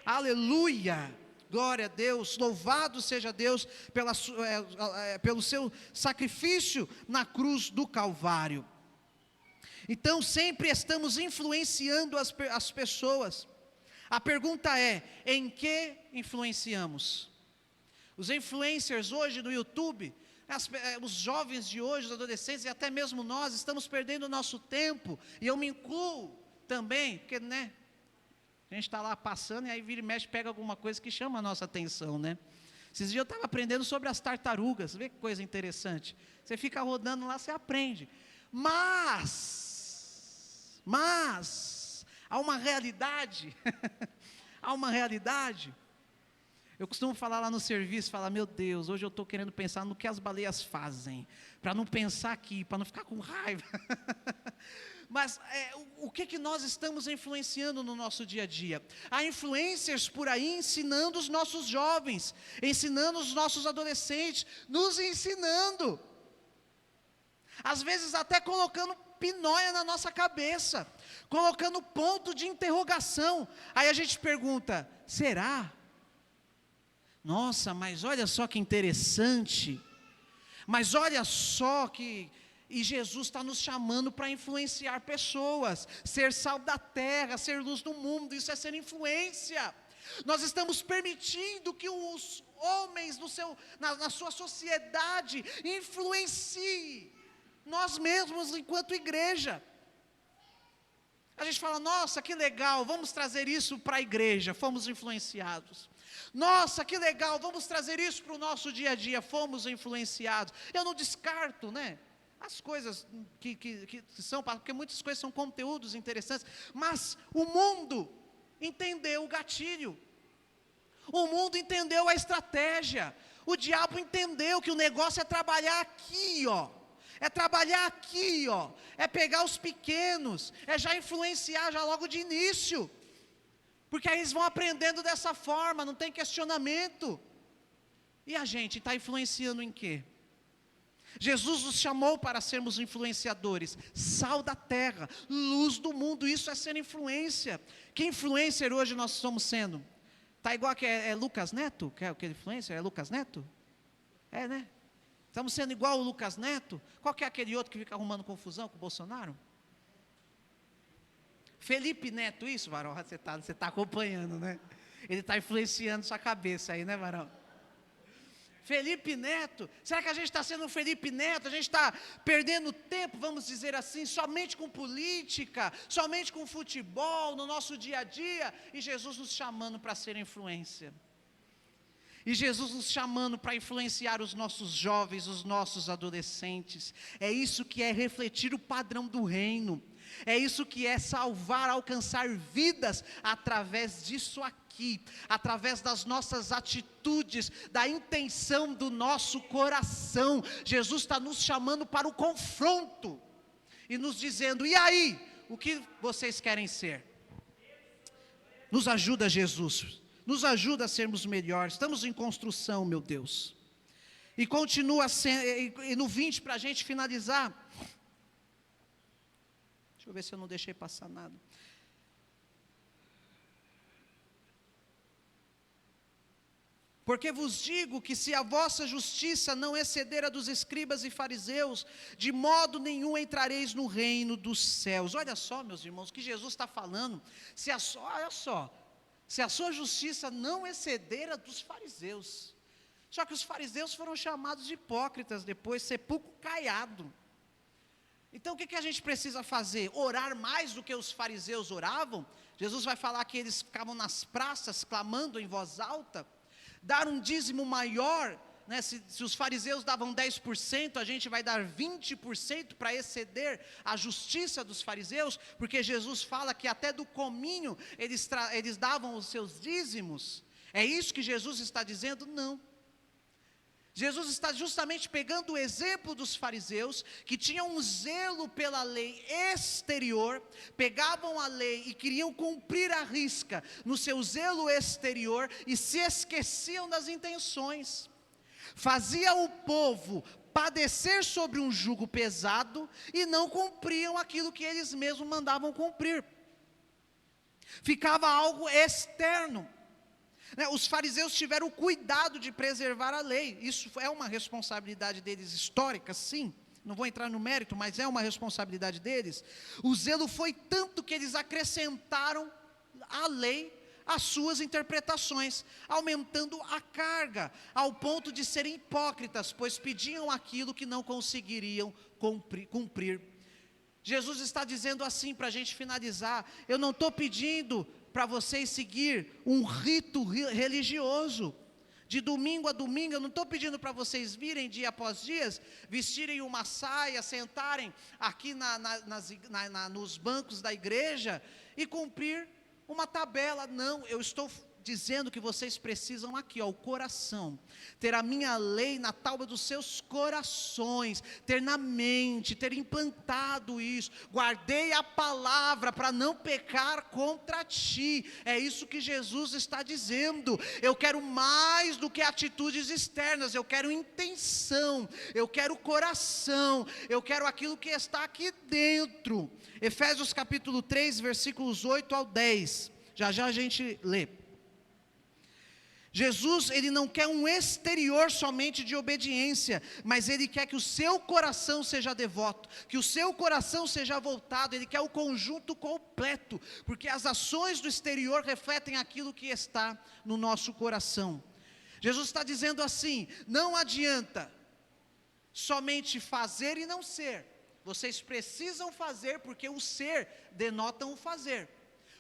Aleluia! Glória a Deus, louvado seja Deus pelo seu sacrifício na cruz do Calvário. Então sempre estamos influenciando as pessoas. A pergunta é: em que influenciamos? Os influencers hoje no YouTube, os jovens de hoje, os adolescentes e até mesmo nós, estamos perdendo o nosso tempo, e eu me incluo também, porque a gente está lá passando e aí vira e mexe, pega alguma coisa que chama a nossa atenção, né? Esses dias eu estava aprendendo sobre as tartarugas, vê que coisa interessante. Você fica rodando lá, você aprende. Mas, há uma realidade, Eu costumo falar lá no serviço, falar: meu Deus, hoje eu estou querendo pensar no que as baleias fazem, para não pensar aqui, para não ficar com raiva. Mas o que nós estamos influenciando no nosso dia a dia? Há influencers por aí ensinando os nossos jovens, ensinando os nossos adolescentes, nos ensinando. Às vezes até colocando pinóia na nossa cabeça, colocando ponto de interrogação. Aí a gente pergunta: será? Nossa, mas olha só que interessante. Mas olha só que... E Jesus está nos chamando para influenciar pessoas, ser sal da terra, ser luz do mundo. Isso é ser influência. Nós estamos permitindo que os homens na sua sociedade influenciem nós mesmos enquanto igreja. A gente fala: nossa, que legal, vamos trazer isso para a igreja. Fomos influenciados. Nossa, que legal, vamos trazer isso para o nosso dia a dia. Fomos influenciados. Eu não descarto, né? As coisas que são, porque muitas coisas são conteúdos interessantes, mas o mundo entendeu o gatilho, o mundo entendeu a estratégia, o diabo entendeu que o negócio é trabalhar aqui, ó. É trabalhar aqui, ó. É pegar os pequenos, é já influenciar já logo de início. Porque aí eles vão aprendendo dessa forma, não tem questionamento. E a gente está influenciando em quê? Jesus nos chamou para sermos influenciadores, sal da terra, luz do mundo, isso é ser influência. Que influencer hoje nós estamos sendo? Está igual que é Lucas Neto? Que é o que influencer? É Lucas Neto? É, né? Estamos sendo igual o Lucas Neto? Qual que é aquele outro que fica arrumando confusão com o Bolsonaro? Felipe Neto, isso, Varão? Você tá acompanhando, né? Ele está influenciando sua cabeça aí, né, Varão? Felipe Neto, será que a gente está sendo um Felipe Neto? A gente está perdendo tempo, vamos dizer assim, somente com política, somente com futebol, no nosso dia a dia, e Jesus nos chamando para ser influência. E Jesus nos chamando para influenciar os nossos jovens, os nossos adolescentes. É isso que é refletir o padrão do reino. É isso que é salvar, alcançar vidas através disso aqui, através das nossas atitudes, da intenção do nosso coração. Jesus está nos chamando para o confronto e nos dizendo: e aí, o que vocês querem ser? Nos ajuda, Jesus, nos ajuda a sermos melhores. Estamos em construção, meu Deus. E continua sendo, e no 20, para a gente finalizar. Deixa eu ver se eu não deixei passar nada. Porque vos digo que se a vossa justiça não exceder a dos escribas e fariseus, de modo nenhum entrareis no reino dos céus. Olha só, meus irmãos, o que Jesus está falando. Olha só, se a sua justiça não exceder a dos fariseus. Só que os fariseus foram chamados de hipócritas depois, sepulcro caiado. Então o que a gente precisa fazer? Orar mais do que os fariseus oravam? Jesus vai falar que eles ficavam nas praças clamando em voz alta. Dar um dízimo maior, né? Se os fariseus davam 10%, a gente vai dar 20% para exceder a justiça dos fariseus, porque Jesus fala que até do cominho eles davam os seus dízimos. É isso que Jesus está dizendo? Não. Jesus está justamente pegando o exemplo dos fariseus, que tinham um zelo pela lei exterior, pegavam a lei e queriam cumprir à risca no seu zelo exterior, e se esqueciam das intenções, fazia o povo padecer sobre um jugo pesado, e não cumpriam aquilo que eles mesmos mandavam cumprir, ficava algo externo. Os fariseus tiveram cuidado de preservar a lei. Isso é uma responsabilidade deles histórica, sim. Não vou entrar no mérito, mas é uma responsabilidade deles. O zelo foi tanto que eles acrescentaram à lei as suas interpretações, aumentando a carga, ao ponto de serem hipócritas, pois pediam aquilo que não conseguiriam cumprir. Jesus está dizendo assim, para a gente finalizar: eu não estou pedindo para vocês seguir um rito religioso, de domingo a domingo. Eu não estou pedindo para vocês virem dia após dia, vestirem uma saia, sentarem aqui nos bancos da igreja e cumprir uma tabela. Não, eu estou dizendo que vocês precisam aqui, ó, o coração, ter a minha lei na tábua dos seus corações, ter na mente, ter implantado isso. Guardei a palavra para não pecar contra ti. É isso que Jesus está dizendo. Eu quero mais do que atitudes externas, eu quero intenção, eu quero coração, eu quero aquilo que está aqui dentro. Efésios capítulo 3, versículos 8 ao 10, já a gente lê. Jesus, ele não quer um exterior somente de obediência, mas ele quer que o seu coração seja devoto, que o seu coração seja voltado. Ele quer o conjunto completo, porque as ações do exterior refletem aquilo que está no nosso coração. Jesus está dizendo assim: não adianta somente fazer e não ser, vocês precisam fazer, porque o ser denota o fazer,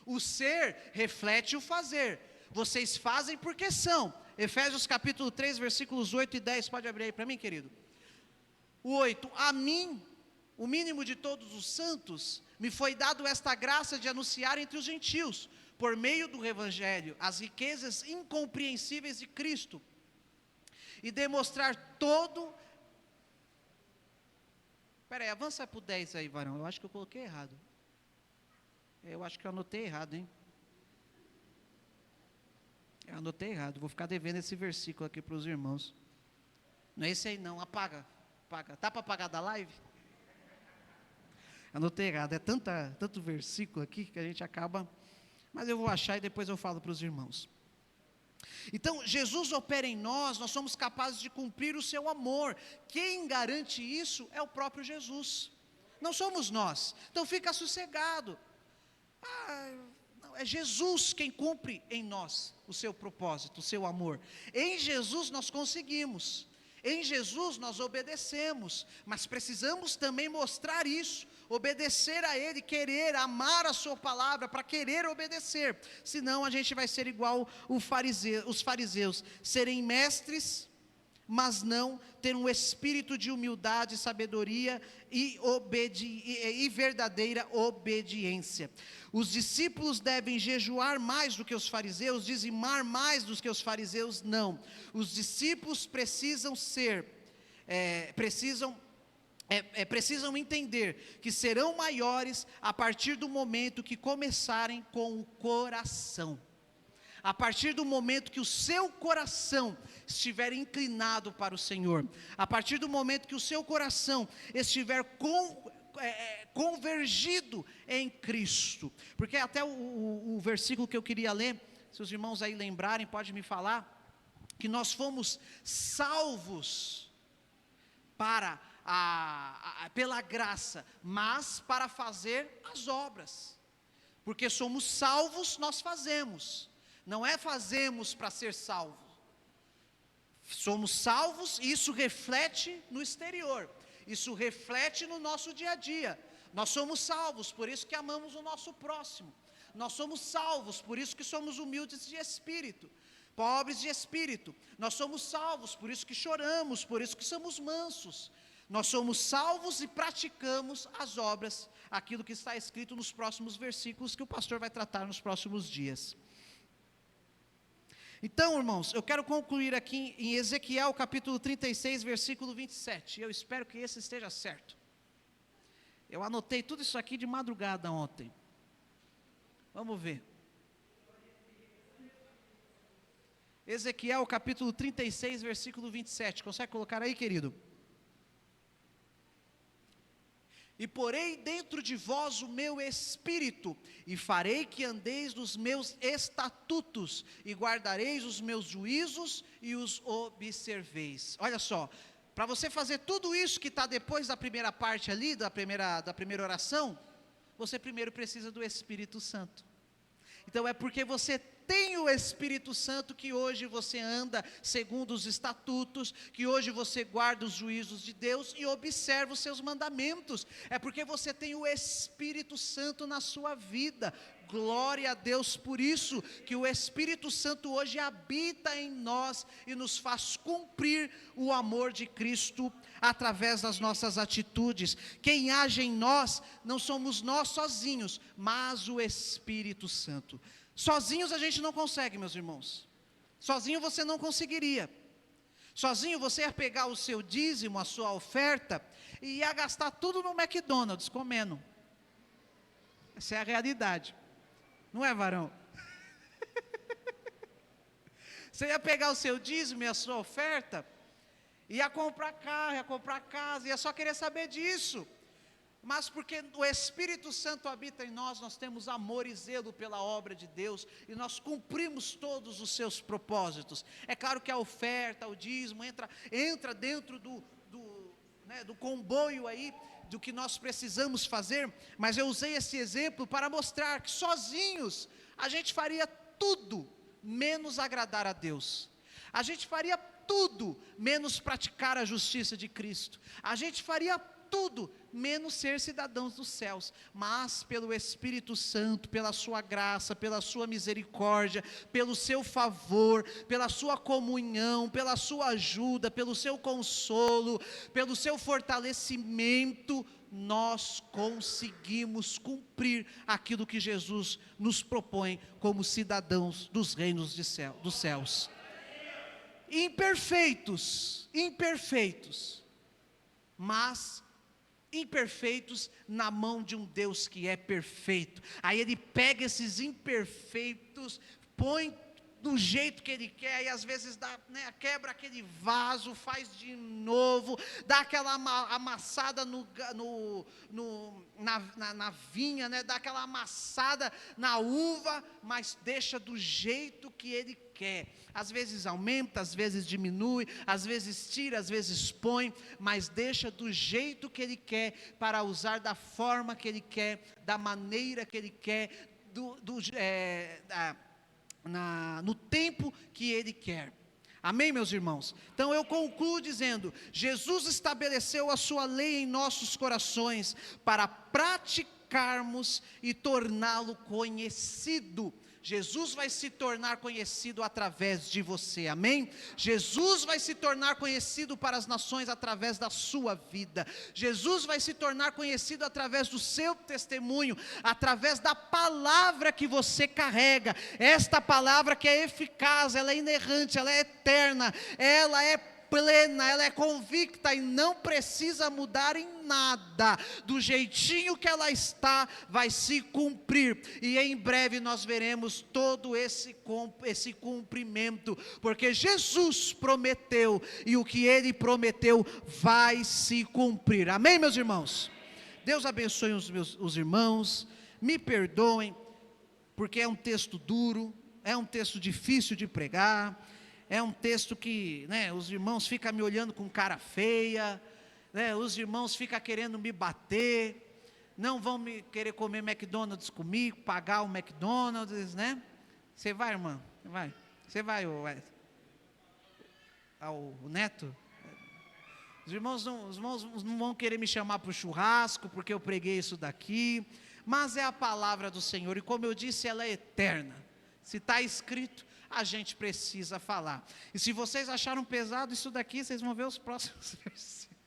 o ser reflete o fazer. vocês fazem porque são. Efésios capítulo 3, versículos 8 e 10, pode abrir aí para mim, querido? O 8, a mim, o mínimo de todos os santos, me foi dado esta graça de anunciar entre os gentios, por meio do evangelho, as riquezas incompreensíveis de Cristo, e demonstrar todo... Espera aí, avança para o 10 aí, varão, eu acho que eu coloquei errado. Eu acho que eu anotei errado, hein? Eu anotei errado, vou ficar devendo esse versículo aqui para os irmãos. Não é esse aí não, apaga. Tá para apagar da live? Anotei errado, é tanto versículo aqui que a gente acaba... Mas eu vou achar e depois eu falo para os irmãos. Então, Jesus opera em nós somos capazes de cumprir o seu amor. Quem garante isso é o próprio Jesus. Não somos nós. Então fica sossegado. Não, é Jesus quem cumpre em nós o seu propósito, o seu amor. Em Jesus nós conseguimos. Em Jesus nós obedecemos, mas precisamos também mostrar isso, obedecer a Ele, querer, amar a sua palavra, para querer obedecer, senão a gente vai ser igual os fariseus, serem mestres, mas não ter um espírito de humildade, sabedoria e verdadeira obediência. Os discípulos devem jejuar mais do que os fariseus, dizimar mais do que os fariseus, não. Os discípulos precisam precisam entender que serão maiores a partir do momento que começarem com o coração. A partir do momento que o seu coração estiver inclinado para o Senhor, a partir do momento que o seu coração estiver convergido em Cristo, porque até o versículo que eu queria ler, se os irmãos aí lembrarem, pode me falar, que nós fomos salvos pela graça, mas para fazer as obras, porque somos salvos, nós fazemos. Não é fazemos para ser salvo. Somos salvos e isso reflete no exterior. Isso reflete no nosso dia a dia. Nós somos salvos, por isso que amamos o nosso próximo. Nós somos salvos, por isso que somos humildes de espírito, pobres de espírito. Nós somos salvos, por isso que choramos, por isso que somos mansos. Nós somos salvos e praticamos as obras, aquilo que está escrito nos próximos versículos que o pastor vai tratar nos próximos dias. Então, irmãos, eu quero concluir aqui em Ezequiel capítulo 36, versículo 27. Eu espero que esse esteja certo. Eu anotei tudo isso aqui de madrugada ontem. Vamos ver. Ezequiel capítulo 36, versículo 27. Consegue colocar aí, querido? E porei dentro de vós o meu espírito, e farei que andeis nos meus estatutos, e guardareis os meus juízos, e os observeis. Olha só, para você fazer tudo isso que está depois da primeira parte ali, da primeira oração, você primeiro precisa do Espírito Santo. Então é porque você tem o Espírito Santo que hoje você anda segundo os estatutos, que hoje você guarda os juízos de Deus e observa os seus mandamentos. É porque você tem o Espírito Santo na sua vida. Glória a Deus por isso, que o Espírito Santo hoje habita em nós e nos faz cumprir o amor de Cristo através das nossas atitudes. Quem age em nós, não somos nós sozinhos, mas o Espírito Santo. Sozinhos a gente não consegue, meus irmãos. Sozinho você não conseguiria. Sozinho você ia pegar o seu dízimo, a sua oferta, e ia gastar tudo no McDonald's, comendo. Essa é a realidade. Não é, varão? Você ia pegar o seu dízimo e a sua oferta, ia comprar carro, ia comprar casa, ia só querer saber disso. Mas porque o Espírito Santo habita em nós, nós temos amor e zelo pela obra de Deus, e nós cumprimos todos os seus propósitos. É claro que a oferta, o dízimo, entra dentro do comboio aí, do que nós precisamos fazer, mas eu usei esse exemplo para mostrar que sozinhos, a gente faria tudo, menos agradar a Deus. A gente faria tudo menos praticar a justiça de Cristo. A gente faria tudo menos ser cidadãos dos céus, mas pelo Espírito Santo, pela sua graça, pela sua misericórdia, pelo seu favor, pela sua comunhão, pela sua ajuda, pelo seu consolo, pelo seu fortalecimento, nós conseguimos cumprir aquilo que Jesus nos propõe como cidadãos dos reinos dos céus. Imperfeitos, mas imperfeitos na mão de um Deus que é perfeito. Aí ele pega esses imperfeitos, põe do jeito que ele quer, e às vezes dá, quebra aquele vaso, faz de novo, dá aquela amassada na vinha, dá aquela amassada na uva, mas deixa do jeito que ele quer. Às vezes aumenta, às vezes diminui, às vezes tira, às vezes põe, mas deixa do jeito que ele quer, para usar da forma que ele quer, da maneira que ele quer, no tempo que ele quer. Amém, meus irmãos? Então eu concluo dizendo: Jesus estabeleceu a sua lei em nossos corações para praticarmos e torná-lo conhecido. Jesus vai se tornar conhecido através de você, amém? Jesus vai se tornar conhecido para as nações através da sua vida. Jesus vai se tornar conhecido através do seu testemunho, através da palavra que você carrega. Esta palavra que é eficaz, ela é inerrante, ela é eterna, ela é plena, ela é convicta e não precisa mudar em nada. Do jeitinho que ela está, vai se cumprir, e em breve nós veremos todo esse cumprimento, porque Jesus prometeu, e o que ele prometeu vai se cumprir. Amém, meus irmãos? Deus abençoe os irmãos, me perdoem, porque é um texto duro, é um texto difícil de pregar, é um texto que, os irmãos ficam me olhando com cara feia, os irmãos ficam querendo me bater, não vão me querer comer McDonald's comigo, pagar o McDonald's, Você vai, irmã? Você vai, o Neto? Os irmãos não vão querer me chamar para o churrasco, porque eu preguei isso daqui, mas é a palavra do Senhor, e como eu disse, ela é eterna. Se está escrito, a gente precisa falar. E se vocês acharam pesado isso daqui, vocês vão ver os próximos versículos.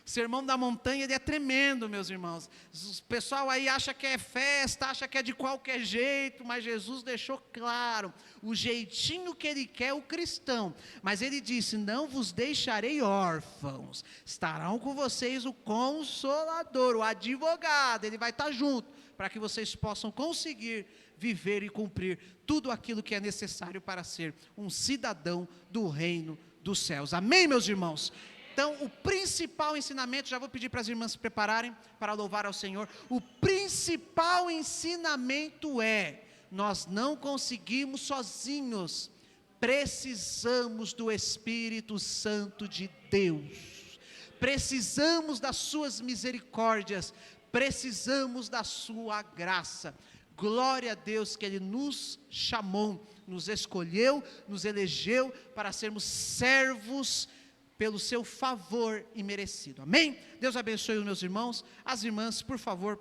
O sermão da montanha, ele é tremendo, meus irmãos. O pessoal aí acha que é festa, acha que é de qualquer jeito, mas Jesus deixou claro o jeitinho que ele quer o cristão. Mas ele disse: não vos deixarei órfãos, estarão com vocês o Consolador, o advogado, ele vai estar junto, para que vocês possam conseguir viver e cumprir tudo aquilo que é necessário para ser um cidadão do reino dos céus. Amém, meus irmãos? Então, o principal ensinamento, já vou pedir para as irmãs se prepararem para louvar ao Senhor. O principal ensinamento é: nós não conseguimos sozinhos, precisamos do Espírito Santo de Deus, precisamos das suas misericórdias, precisamos da sua graça. Glória a Deus que Ele nos chamou, nos escolheu, nos elegeu para sermos servos pelo seu favor imerecido. Amém? Deus abençoe os meus irmãos. As irmãs, por favor,